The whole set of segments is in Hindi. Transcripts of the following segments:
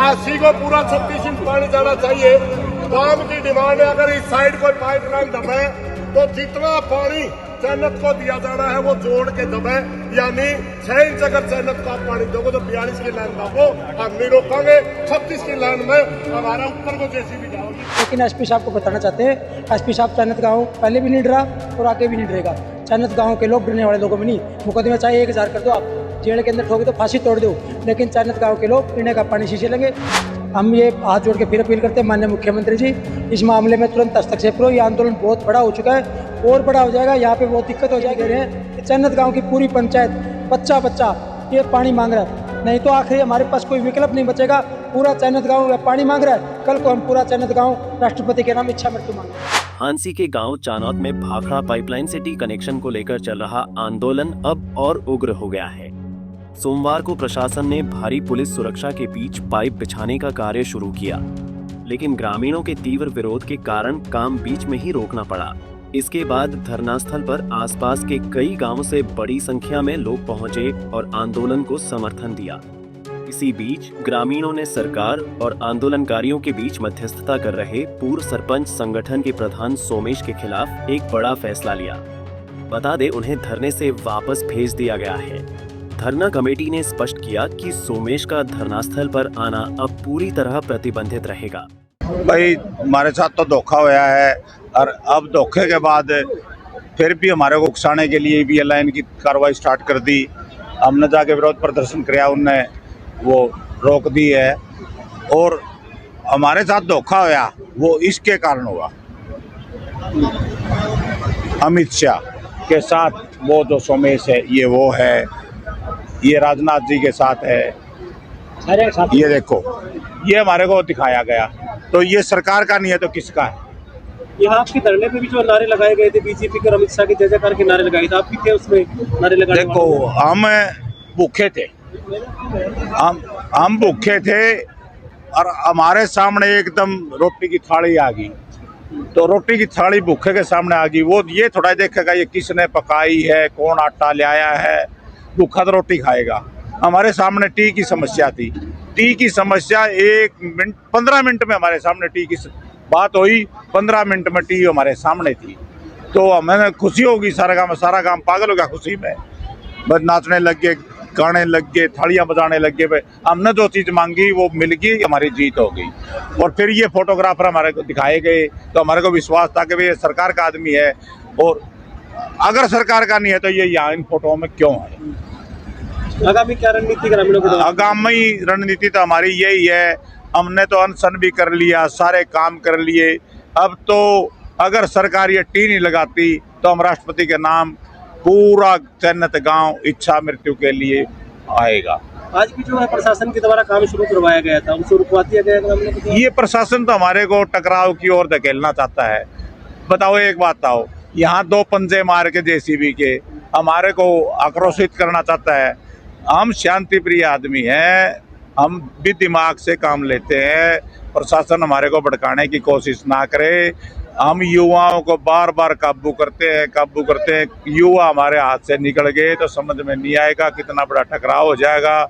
काशी को पूरा 36 इंच पानी जाना चाहिए। गांव की डिमांड है, अगर इस साइड कोई पाइपलाइन दबे तो जितना पानी चैनत को दिया जाना है वो जोड़ के दबे, यानी 6 इंच अगर चैनत को आप पानी दोगे तो 42 की लाइन दबो, हम नहीं रोकांगे। 36 की लाइन में हमारा ऊपर को जेसीबी जाओगी। लेकिन एसपी साहब को बताना चाहते हैं, एसपी साहब चैनत गाँव पहले भी नहीं डरा और आगे भी नहीं डरेगा। चैनत गाँव के लोग डरने वाले लोगों में नहीं। मुकदमे चाहे 1000 कर दो, आप जेल के अंदर ठोके तो फांसी तोड़ दो, लेकिन चैनत गाँव के लोग पीने का पानी शीशे लेंगे। हम ये हाथ जोड़ के फिर अपील करते हैं माननीय मुख्यमंत्री जी, इस मामले में तुरंत हस्तक्षेप करो। ये आंदोलन बहुत बड़ा हो चुका है और बड़ा हो जाएगा। यहाँ पे बहुत दिक्कत हो जाएगी। कि चैनत गांव की पूरी पंचायत बच्चा बच्चा ये पानी मांग रहा है, नहीं तो आखिर हमारे पास कोई विकल्प नहीं बचेगा। पूरा चैनत गांव पानी मांग रहा है, कल को हम पूरा चैनत गांव राष्ट्रपति के नाम इच्छा मृत्यु मांगे। हांसी के गांव चानौत में भाखड़ा पाइपलाइन सिटी कनेक्शन को लेकर चल रहा आंदोलन अब और उग्र हो गया है। सोमवार को प्रशासन ने भारी पुलिस सुरक्षा के बीच पाइप बिछाने का कार्य शुरू किया, लेकिन ग्रामीणों के तीव्र विरोध के कारण काम बीच में ही रोकना पड़ा। इसके बाद धरनास्थल पर आसपास के कई गांवों से बड़ी संख्या में लोग पहुंचे और आंदोलन को समर्थन दिया। इसी बीच ग्रामीणों ने सरकार और आंदोलनकारियों के बीच मध्यस्थता कर रहे पूर्व सरपंच संगठन के प्रधान सोमेश के खिलाफ एक बड़ा फैसला लिया। बता दें, उन्हें धरने से वापस भेज दिया गया है। धरना कमेटी ने स्पष्ट किया कि सोमेश का धरनास्थल पर आना अब पूरी तरह प्रतिबंधित रहेगा। भाई हमारे साथ तो धोखा हुआ है और अब धोखे के बाद फिर भी हमारे को उकसाने के लिए भी लाइन की कार्रवाई स्टार्ट कर दी। हमने जाके विरोध प्रदर्शन किया, उनने वो रोक दी है और हमारे साथ धोखा हुआ वो इसके कारण हुआ। अमित शाह के साथ वो जो सोमेश है ये वो है, ये राजनाथ जी के साथ है, ये देखो ये हमारे को दिखाया गया। तो ये सरकार का नहीं है तो किसका है? यहाँ आपके धरने पे भी जो नारे लगाए गए थे बीजेपी के, अमित शाह के जय जयकार के नारे लगाए थे, आप भी थे उसमें नारे लगाने? देखो हम भूखे थे, हम भूखे थे और हमारे सामने एकदम रोटी की थाली आ गई। तो रोटी की थाली भूखे के सामने आ गई, वो ये थोड़ा देखेगा ये किसने पकाई है, कौन आटा ले आया है। भूखा तो रोटी खाएगा। हमारे सामने टी की समस्या थी, टी की समस्या 15 मिनट में हमारे सामने टी की बात हुई। 15 मिनट में टी हमारे सामने थी। तो हमें खुशी होगी, सारा गांव पागल हो गया खुशी में, बस नाचने लग गए, गाने लग गए, थालियां बजाने लग गए। हमने जो चीज़ मांगी वो मिल गई, हमारी जीत हो गई। और फिर ये फोटोग्राफर हमारे को दिखाए गए तो हमारे को विश्वास था कि भाई ये सरकार का आदमी है, और अगर सरकार का नहीं है तो ये यहाँ इन फोटो में क्यों है। आगामी क्या रणनीति ग्रामीणों की? आगामी रणनीति तो हमारी यही है, हमने तो अनशन भी कर लिया, सारे काम कर लिए। अब तो अगर सरकार ये टी नहीं लगाती तो हम राष्ट्रपति के नाम पूरा चैनत गांव इच्छा मृत्यु के लिए आएगा। आज भी जो है प्रशासन के द्वारा काम शुरू करवाया गया था, उसे रुकवा दिया गया। ये प्रशासन तो हमारे को टकराव की ओर धकेलना चाहता है। बताओ एक बात आओ, यहाँ 2 पंजे मार के जेसीबी के हमारे को आक्रोशित करना चाहता है। हम शांति प्रिय आदमी हैं, हम भी दिमाग से काम लेते हैं। प्रशासन हमारे को भड़काने की कोशिश ना करे। हम युवाओं को बार बार काबू करते हैं। युवा हमारे हाथ से निकल गए तो समझ में नहीं आएगा कितना बड़ा टकराव हो जाएगा।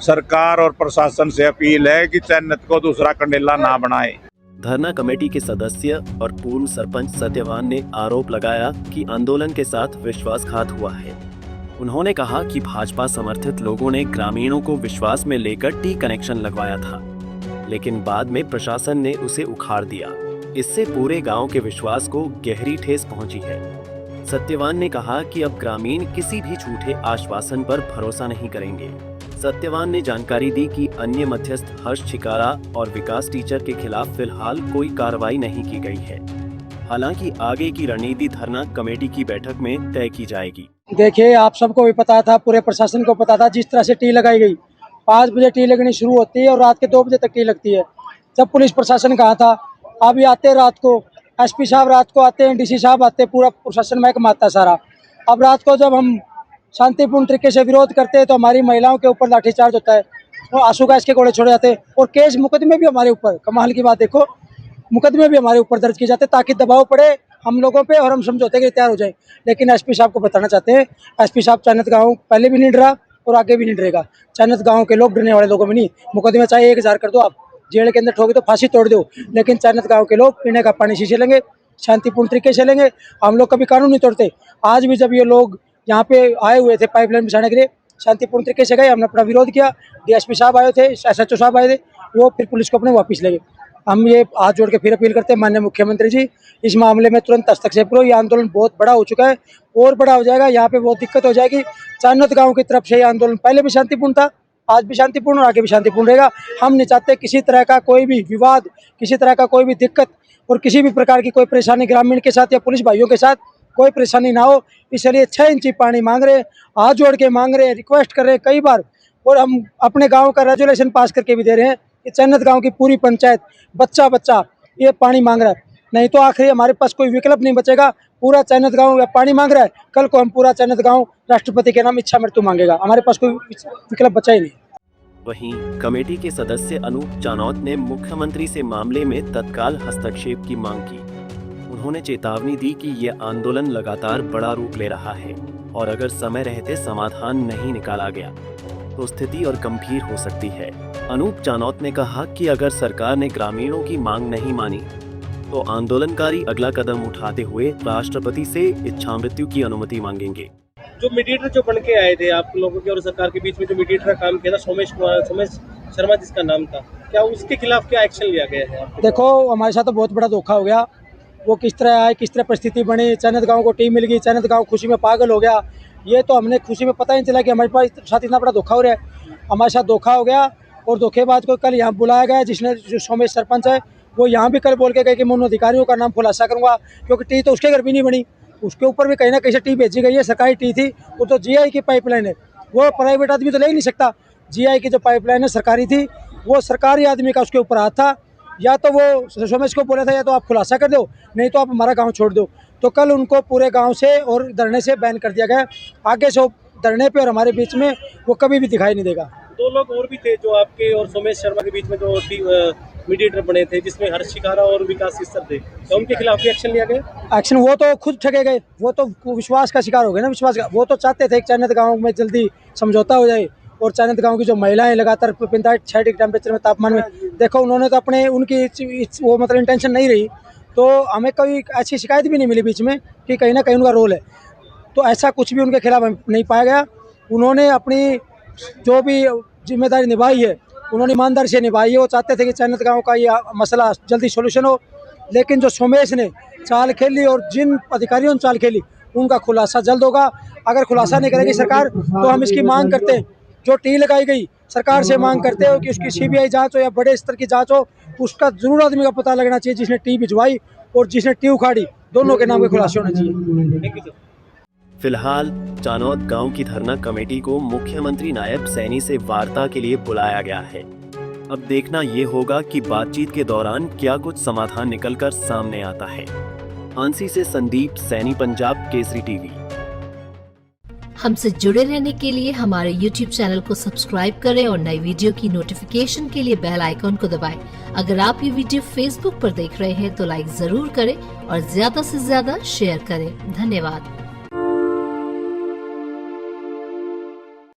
सरकार और प्रशासन से अपील है कि चैनत को दूसरा कंडेला ना बनाए। धरना कमेटी के सदस्य और पूर्व सरपंच सत्यवान ने आरोप लगाया कि आंदोलन के साथ विश्वासघात हुआ है। उन्होंने कहा कि भाजपा समर्थित लोगों ने ग्रामीणों को विश्वास में लेकर टी कनेक्शन लगवाया था, लेकिन बाद में प्रशासन ने उसे उखाड़ दिया। इससे पूरे गांव के विश्वास को गहरी ठेस पहुंची है। सत्यवान ने कहा कि अब ग्रामीण किसी भी झूठे आश्वासन पर भरोसा नहीं करेंगे। सत्यवान ने जानकारी दी कि अन्य मध्यस्थ हर्ष छिकारा और विकास टीचर के खिलाफ फिलहाल कोई कार्रवाई नहीं की गई है। हालांकि आगे की रणनीति धरना कमेटी की बैठक में तय की जाएगी। देखिए, आप सबको भी पता था, पूरे प्रशासन को पता था, जिस तरह से टी लगाई गई। 5 बजे टी लगनी शुरू होती है और रात के 2 बजे तक टी लगती है। जब पुलिस प्रशासन कहा था, अभी आते रात को, एसपी साहब रात को आते हैं, डीसी साहब आते, पूरा प्रशासन महकमा आता सारा। अब रात को जब हम शांतिपूर्ण तरीके से विरोध करते हैं तो हमारी महिलाओं के ऊपर लाठीचार्ज होता है और आंसू गैस के गोले छोड़े जाते हैं और केस मुकदमे भी हमारे ऊपर, कमाल की बात देखो, मुकदमे भी हमारे ऊपर दर्ज किए जाते हैं ताकि दबाव पड़े हम लोगों पे और हम समझौते के लिए तैयार हो जाए। लेकिन एसपी साहब को बताना चाहते हैं, एसपी साहब चैनत गाँव पहले भी नहीं डरा और आगे भी नहीं डरेगा। चन्नत गांव के लोग डरने वाले लोगों में नहीं। मुकदमे चाहे 1000 कर दो आप, जेल के अंदर ठोके तो फांसी तोड़ दो, लेकिन चन्नत गांव के लोग पीने का पानी शीशे लेंगे, शांतिपूर्ण तरीके से लेंगे। हम लोग कभी कानून नहीं तोड़ते। आज भी जब ये लोग यहाँ पे आए हुए थे पाइपलाइन बिछाने के लिए, शांतिपूर्ण तरीके से गए, हमने अपना विरोध किया। डीएसपी साहब आए थे, SHO साहब आए थे, वो फिर पुलिस को अपने वापस ले गए। हम ये हाथ जोड़ के फिर अपील करते हैं माननीय मुख्यमंत्री जी, इस मामले में तुरंत हस्तक्षेप करो। ये आंदोलन बहुत बड़ा हो चुका है और बड़ा हो जाएगा, यहाँ पे बहुत दिक्कत हो जाएगी। चन्नत गांव की तरफ से ये आंदोलन पहले भी शांतिपूर्ण था, आज भी शांतिपूर्ण और आगे भी शांतिपूर्ण रहेगा। हम नहीं चाहते किसी तरह का कोई भी विवाद, किसी तरह का कोई भी दिक्कत और किसी भी प्रकार की कोई परेशानी ग्रामीण के साथ या पुलिस भाइयों के साथ कोई परेशानी ना हो। इसलिए 6 इंची पानी मांग रहे हैं, हाथ जोड़ के मांग रहे हैं, रिक्वेस्ट कर रहे हैं कई बार, और हम अपने गांव का रेजोल्यूशन पास करके भी दे रहे हैं कि चन्नत गांव की पूरी पंचायत बच्चा बच्चा ये पानी मांग रहा है। नहीं तो आखिर हमारे पास कोई विकल्प नहीं बचेगा। पूरा चन्नत गांव पानी मांग रहा है, कल को हम पूरा चन्नत गांव राष्ट्रपति के नाम इच्छा मृत्यु मांगेगा। हमारे पास कोई विकल्प बचा ही नहीं। वहीं कमेटी के सदस्य अनूप चानौत ने मुख्यमंत्री से मामले में तत्काल हस्तक्षेप की मांग की। उन्होंने चेतावनी दी कि ये आंदोलन लगातार बड़ा रूप ले रहा है और अगर समय रहते समाधान नहीं निकाला गया तो स्थिति और गंभीर हो सकती है। अनूप चानौत ने कहा कि अगर सरकार ने ग्रामीणों की मांग नहीं मानी तो आंदोलनकारी अगला कदम उठाते हुए राष्ट्रपति से इच्छामृत्यु की अनुमति मांगेंगे। जो मीडिएटर जो बन के आए थे आप लोगों के और सरकार के बीच में, जो मीडिएटर का काम किया था सोमेश शर्मा जिसका नाम था, क्या उसके खिलाफ क्या एक्शन लिया गया है? देखो, हमारे साथ तो बहुत बड़ा धोखा हो गया। वो किस तरह आए, किस तरह परिस्थिति बनी, चन्नत गांव को टीम मिल गई, चन्नत गांव खुशी में पागल हो गया। ये तो हमने खुशी में पता ही नहीं चला कि हमारे साथ इतना बड़ा धोखा हो रहा है। हमारे साथ धोखा हो गया और धोखेबाज को कल यहाँ बुलाया गया, जिसने जो सोमेश सरपंच है वो यहाँ भी कल बोल के गए कि मैं उन अधिकारियों का नाम खुलासा करूँगा, क्योंकि टी तो उसके घर भी नहीं बनी, उसके ऊपर भी कहीं ना कहीं से टी भेजी गई है। सरकारी टी थी, वो तो GI की पाइपलाइन है, वो प्राइवेट आदमी तो ले ही नहीं सकता। GI की जो पाइपलाइन है सरकारी थी, वो सरकारी आदमी का उसके ऊपर हाथ था। या तो वो सोमेश को बोला था या तो आप खुलासा कर दो, नहीं तो आप हमारा गांव छोड़ दो। तो कल उनको पूरे गांव से और धरने से बैन कर दिया गया। आगे से धरने पे और हमारे बीच में वो कभी भी दिखाई नहीं देगा। 2 लोग और भी थे जो आपके और सोमेश शर्मा के बीच में जो मीडिएटर बने थे, जिसमें हर्ष शिकारा और विकास सिस्टर थे, तो उनके खिलाफ भी एक्शन लिया गया? एक्शन वो तो खुद ठगे गए, वो तो विश्वास का शिकार हो गए ना। विश्वास का वो तो चाहते थे कि चन्नत गाँव में जल्दी समझौता हो जाए और चन्नत गांव की जो महिलाएं लगातार 45-60 डिग्री टेम्परेचर में तापमान में, देखो उन्होंने तो अपने उनकी वो मतलब इंटेंशन नहीं रही, तो हमें कोई ऐसी शिकायत भी नहीं मिली बीच में कि कहीं ना कहीं उनका रोल है। तो ऐसा कुछ भी उनके खिलाफ नहीं पाया गया। उन्होंने अपनी जो भी जिम्मेदारी निभाई है उन्होंने ईमानदारी से निभाई है। वो चाहते थे कि चन्नत गांव का ये मसला जल्दी सोल्यूशन हो, लेकिन जो सोमेश ने चाल खेली और जिन अधिकारियों ने चाल खेली उनका खुलासा जल्द होगा। अगर खुलासा नहीं करेगी सरकार तो हम इसकी मांग करते हैं, जो टी लगाई गई सरकार से मांग करते हो कि उसकी CBI जांच हो या बड़े स्तर की जांच हो, उसका जरूर आदमी का पता लगना चाहिए जिसने टी भिजवाई और जिसने टी उखाड़ी, दोनों के नाम के खुलासे होने चाहिए। फिलहाल चानौत गांव की धरना कमेटी को मुख्यमंत्री नायब सैनी से वार्ता के लिए बुलाया गया है। अब देखना ये होगा कि बातचीत के दौरान क्या कुछ समाधान निकलकर सामने आता है। आंसी से संदीप सैनी, पंजाब केसरी टीवी। हमसे जुड़े रहने के लिए हमारे YouTube चैनल को सब्सक्राइब करें और नई वीडियो की नोटिफिकेशन के लिए बेल आइकॉन को दबाएं। अगर आप ये वीडियो Facebook पर देख रहे हैं तो लाइक जरूर करें और ज्यादा से ज्यादा शेयर करें। धन्यवाद।